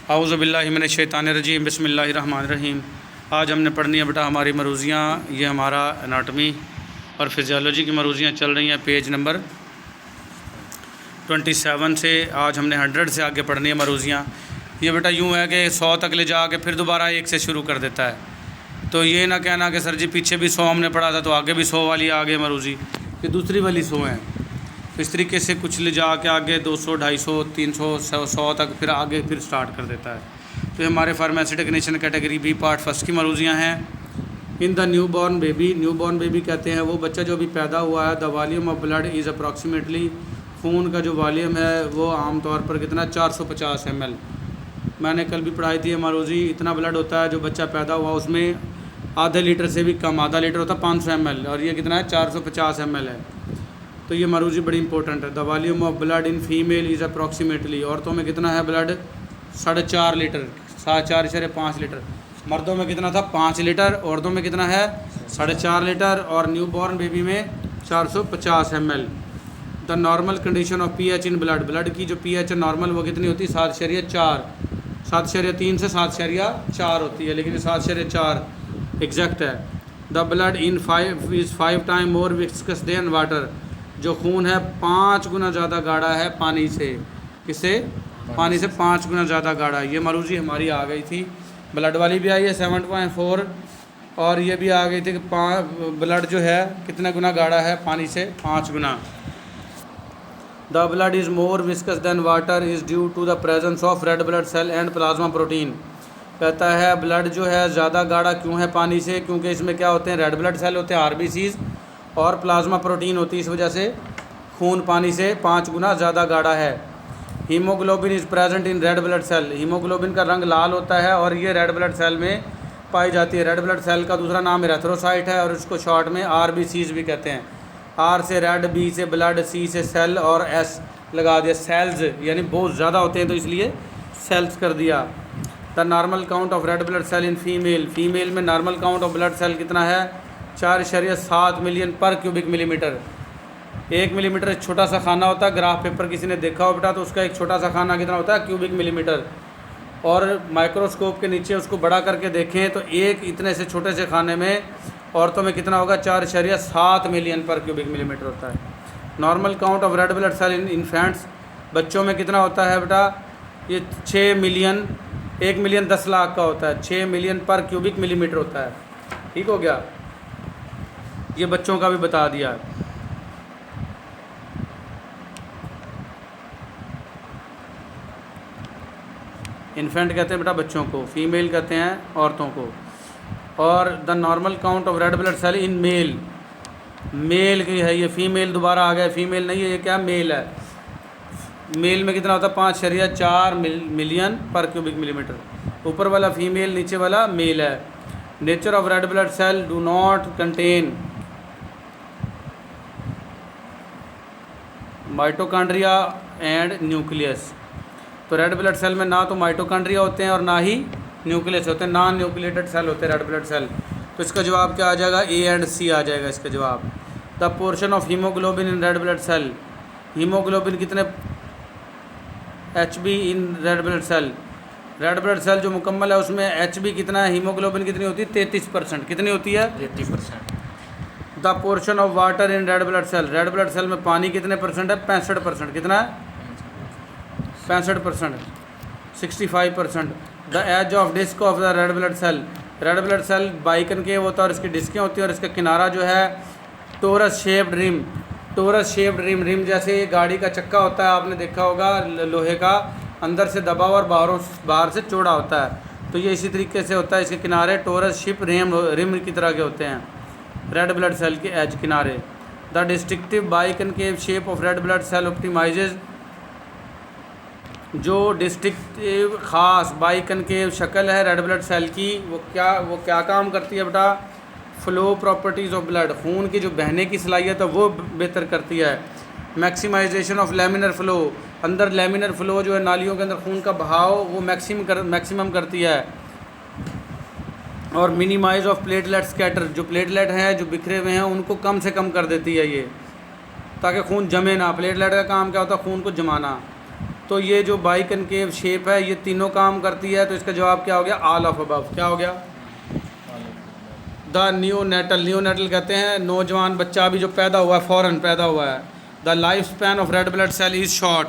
औज़ुबिल्लाहि मिनश्शैतानिर्रजीम बिस्मिल्लाहिर्रहमानिर्रहीम। आज हमने पढ़नी है बेटा हमारी मरूज़ियाँ। ये हमारा एनाटमी और फिजियोलॉजी की मरूज़ियाँ चल रही हैं पेज नंबर 27 से। आज हमने 100 से आगे पढ़नी है मरूज़ियाँ। ये बेटा यूँ है कि 100 तक ले जा के फिर दोबारा 1 से शुरू कर देता है। तो ये ना कहना कि सर जी पीछे भी 100 हमने पढ़ा था तो आगे भी 100 वाली आगे मरूज़ी, ये दूसरी वाली 100 है। इस तरीके से कुछ ले जा के आगे 200, 250, 300, 100 तक फिर आगे फिर स्टार्ट कर देता है। तो हमारे फार्मास्यूटिक नेशन कैटेगरी बी पार्ट फर्स्ट की मरूज़ियाँ हैं। In the new born baby, new born baby कहते हैं वो बच्चा जो अभी पैदा हुआ है। The volume of blood is approximately, खून का जो वॉल्यूम है वो आमतौर पर कितना 450 ml। मैंने कल भी पढ़ाई थी मरूज़ी। इतना ब्लड होता है जो बच्चा पैदा हुआ उसमें आधे लीटर से भी कम, आधा लीटर होता है 500 ml, और ये कितना है 450 ml है। तो ये मरूज़ी बड़ी इंपॉर्टेंट है। The volume of blood in female is approximately, औरतों में कितना है ब्लड 4.5 लीटर, 4.5 लीटर। मर्दों में कितना था 5 लीटर, औरतों में कितना है 4.5 लीटर, और न्यू बॉर्न बेबी में 450 ml। The normal condition of pH in blood, blood की जो पीएच है नॉर्मल वो कितनी होती है 7.4, 7.3 से 7.4 होती है, लेकिन 7.4 एग्जैक्ट है। The blood in 5 is 5 time more viscous than water, जो खून है 5 गुना ज़्यादा गाढ़ा है पानी से। किससे? पानी से 5 गुना ज़्यादा गाढ़ा है। ये मरूज़ी हमारी आ गई थी, ब्लड वाली भी आई है 7.4, और ये भी आ गई थी कि ब्लड जो है कितना गुना गाढ़ा है पानी से 5 गुना। The blood is more viscous than water is due to the presence of red blood cell and plasma protein. कहता है ब्लड जो है ज़्यादा गाढ़ा क्यों है पानी से, क्योंकि इसमें क्या होते हैं रेड ब्लड सेल होते हैं आरबीसीज, और प्लाज्मा प्रोटीन होती है, इस वजह से खून पानी से 5 गुना ज़्यादा गाढ़ा है। Haemoglobin is present in red blood cell, haemoglobin का रंग लाल होता है और ये रेड ब्लड सेल में पाई जाती है। रेड ब्लड सेल का दूसरा नाम एरिथ्रोसाइट है, और इसको शॉर्ट में आरबीसीज भी कहते हैं। आर से रेड, बी से ब्लड, सी से सेल, और एस लगा दिया सेल्स, यानी बहुत ज़्यादा होते हैं तो इसलिए सेल्स कर दिया। The normal count of red blood cell in female, female में normal count of blood cell कितना है 4.7 मिलियन पर क्यूबिक मिलीमीटर। 1 मिलीमीटर छोटा सा खाना होता है, ग्राफ पेपर किसी ने देखा हो बेटा तो उसका एक छोटा सा खाना कितना होता है क्यूबिक मिलीमीटर, और माइक्रोस्कोप के नीचे उसको बड़ा करके देखें तो एक इतने से छोटे से खाने में औरतों में कितना होगा 4.7 मिलियन पर क्यूबिक मिलीमीटर होता है। Normal count of red blood cell in infants, बच्चों में कितना होता है बेटा ये 6 मिलियन, 1 मिलियन 10 लाख का होता है, 6 मिलियन पर क्यूबिक मिलीमीटर होता है। ठीक हो गया, ये बच्चों का भी बता दिया है। इन्फेंट कहते हैं बेटा बच्चों को, फीमेल कहते हैं औरतों को। और the normal count of red blood cell in male, male की है ये, फीमेल दोबारा आ गया, फीमेल नहीं है ये, क्या मेल है। मेल में कितना होता है 5.4 मिलियन पर क्यूबिक मिलीमीटर। ऊपर वाला फीमेल, नीचे वाला मेल है। Nature of red blood cell do not contain mitochondria and nucleus. तो रेड ब्लड सेल में ना तो माइटोकॉन्ड्रिया होते हैं और ना ही न्यूक्लियस होते हैं, नॉन न्यूक्लिएटेड सेल होते हैं रेड ब्लड सेल। तो इसका जवाब क्या आ जाएगा, ए एंड सी आ जाएगा इसका जवाब। The portion of haemoglobin in red blood cell, haemoglobin कितने H B in red blood cell, red blood cell जो मुकम्मल है उसमें एच बी कितना है, हीमोग्लोबिन कितनी होती है 33%, कितनी होती है 33%। The portion of water in red blood cell, red blood cell में पानी कितने परसेंट है 65%, कितना है 65%, 65%। The as of disc of the red blood cell, red blood cell biconcave होता है और इसकी डिस्कें होती हैं, और इसका किनारा जो है torus shaped rim, torus shaped rim, rim जैसे गाड़ी का चक्का होता है आपने देखा होगा लोहे का, अंदर से दबा और बाहर से चौड़ा होता है। तो ये इसी तरीके से होता है, इसके किनारे टोरस शिप रिम की तरह के होते हैं रेड ब्लड सेल के एज किनारे। The distinctive biconcave shape of red blood cell optimises, जो डिस्ट्रिक्टिव ख़ास बाइकनकेव शक्ल है रेड ब्लड सेल की वो क्या काम करती है बेटा, फ़्लो प्रॉपर्टीज़ ऑफ ब्लड, खून की जो बहने की सलाहियत है वो बेहतर करती है। मैक्सिमाइजेशन ऑफ लेमिनर फ़्लो, अंदर लेमिनर फ़्लो जो है नालियों के अंदर खून का बहाव वो मैक्सिमम करती है। और मिनिमाइज ऑफ प्लेटलेट स्कैटर, जो प्लेटलेट हैं जो बिखरे हुए हैं उनको कम से कम कर देती है ये, ताकि खून जमे ना। प्लेटलेट का काम क्या होता है खून को जमाना। तो ये जो बाई कनकेव शेप है ये तीनों काम करती है, तो इसका जवाब क्या हो गया? All of above. क्या हो गया? द न्यू नेटल कहते हैं नौजवान बच्चा अभी जो पैदा हुआ है, फ़ौरन पैदा हुआ है। The life span of red blood cell is short.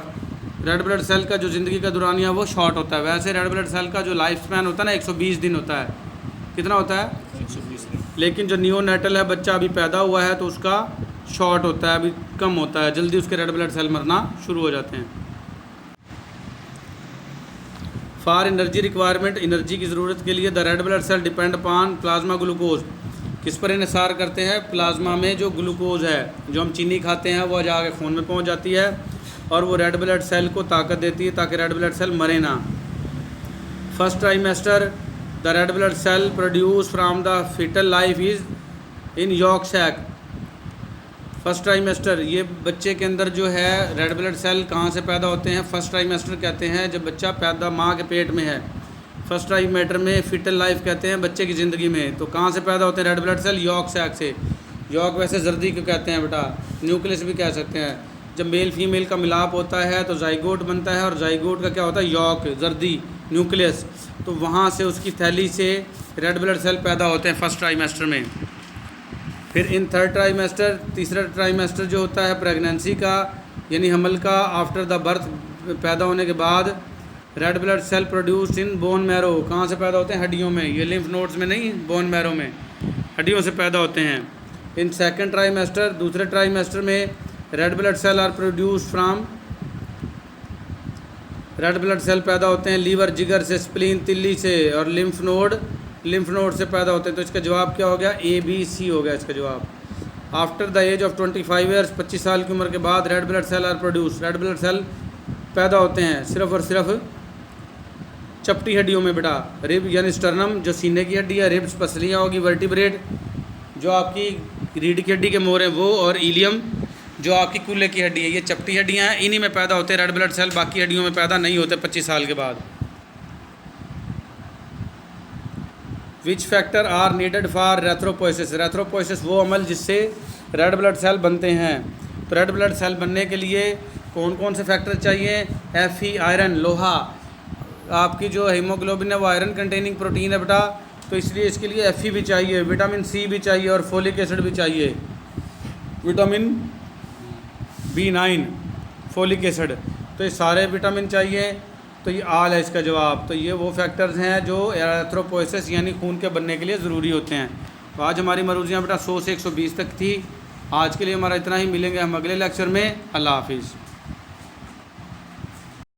Red blood cell का जो ज़िंदगी का दुरानिया वो शॉर्ट होता है। वैसे रेड ब्लड सेल का जो लाइफ स्पैन होता है ना 120 दिन होता है। कितना होता है? 120 दिन। लेकिन जो न्यू नेटल है, बच्चा अभी पैदा हुआ है, तो उसका शॉर्ट होता है, अभी कम होता है, जल्दी उसके रेड ब्लड सेल मरना शुरू हो जाते हैं। फॉर एनर्जी रिक्वायरमेंट, एनर्जी की ज़रूरत के लिए the red blood cell depend upon plasma glucose. किस पर इन्हिसार करते हैं? प्लाज्मा में जो ग्लूकोज है, जो हम चीनी खाते हैं, वो जाके खून में पहुंच जाती है और वो रेड ब्लड सेल को ताकत देती है ताकि रेड ब्लड सेल मरे ना। First trimester the red blood cell produce from the foetal life is in yolk sac. First trimester, ये बच्चे के अंदर जो है रेड ब्लड सेल कहाँ से पैदा होते हैं? फर्स्ट ट्राइमेस्टर कहते हैं जब बच्चा पैदा माँ के पेट में है। फर्स्ट ट्राइमेस्टर में फीटल लाइफ कहते हैं बच्चे की ज़िंदगी में। तो कहाँ से पैदा होते हैं red blood cell? Yolk sac से। यॉर्क वैसे जर्दी को कहते हैं बेटा, न्यूक्लियस भी कह सकते हैं। जब मेल फीमेल का मिलाप होता है तो जाइगोट बनता है, और जाइगोट का क्या होता है? यॉर्क, जर्दी, न्यूक्लियस। तो वहाँ से उसकी थैली से रेड ब्लड सेल पैदा होते हैं फर्स्ट ट्राइमेस्टर में। फिर इन थर्ड ट्राइमेस्टर, तीसरा ट्राइमेस्टर जो होता है प्रेगनेंसी का, यानी हमल का, आफ्टर द बर्थ, पैदा होने के बाद red blood cell produce in bone marrow. कहाँ से पैदा होते हैं? हड्डियों में। ये लिम्फ नोड्स में नहीं, बोन मैरो में, हड्डियों से पैदा होते हैं। इन सेकंड ट्राइमेस्टर, दूसरे ट्राइमेस्टर में red blood cell are produce from, red blood cell पैदा होते हैं लीवर, जिगर से, स्प्लीन, तिल्ली से, और लिम्फ नोड से पैदा होते हैं। तो इसका जवाब क्या हो गया? ABC हो गया इसका जवाब। After the as of 25 years, 25 साल की उम्र के बाद red blood cell are produce, red blood cell पैदा होते हैं सिर्फ और सिर्फ चपटी हड्डियों में बेटा। रिब यानी स्टर्नम जो सीने की हड्डी है, रिब्स पसलियाँ होगी, वर्टिब्रेट जो आपकी रीढ़ की हड्डी के मोर हैं वो, और इलियम जो आपकी कूल्हे की हड्डी है, ये चपटी हड्डियाँ हैं, इन्हीं में पैदा होते हैं रेड ब्लड सेल। बाकी हड्डियों में पैदा नहीं होते 25 साल के बाद। Which factor are needed for erythropoiesis? Erythropoiesis वो अमल जिससे रेड ब्लड सेल बनते हैं। तो रेड ब्लड सेल बनने के लिए कौन कौन से फैक्टर चाहिए? Fe आयरन, लोहा। आपकी जो हीमोग्लोबिन है वो आयरन कंटेनिंग प्रोटीन है बेटा, तो इसलिए इसके लिए Fe भी चाहिए, विटामिन C भी चाहिए, और फोलिक एसिड भी चाहिए, विटामिन B9, फोलिक एसिड। तो ये सारे विटामिन चाहिए, तो ये आल है इसका जवाब। तो ये वो फैक्टर्स हैं जो एरेथ्रोपोइसिस यानी खून के बनने के लिए ज़रूरी होते हैं। तो आज हमारी मरूजियाँ बेटा 100 से 120 तक थी। आज के लिए हमारा इतना ही, मिलेंगे हम अगले लेक्चर में। अल्लाह हाफिज़।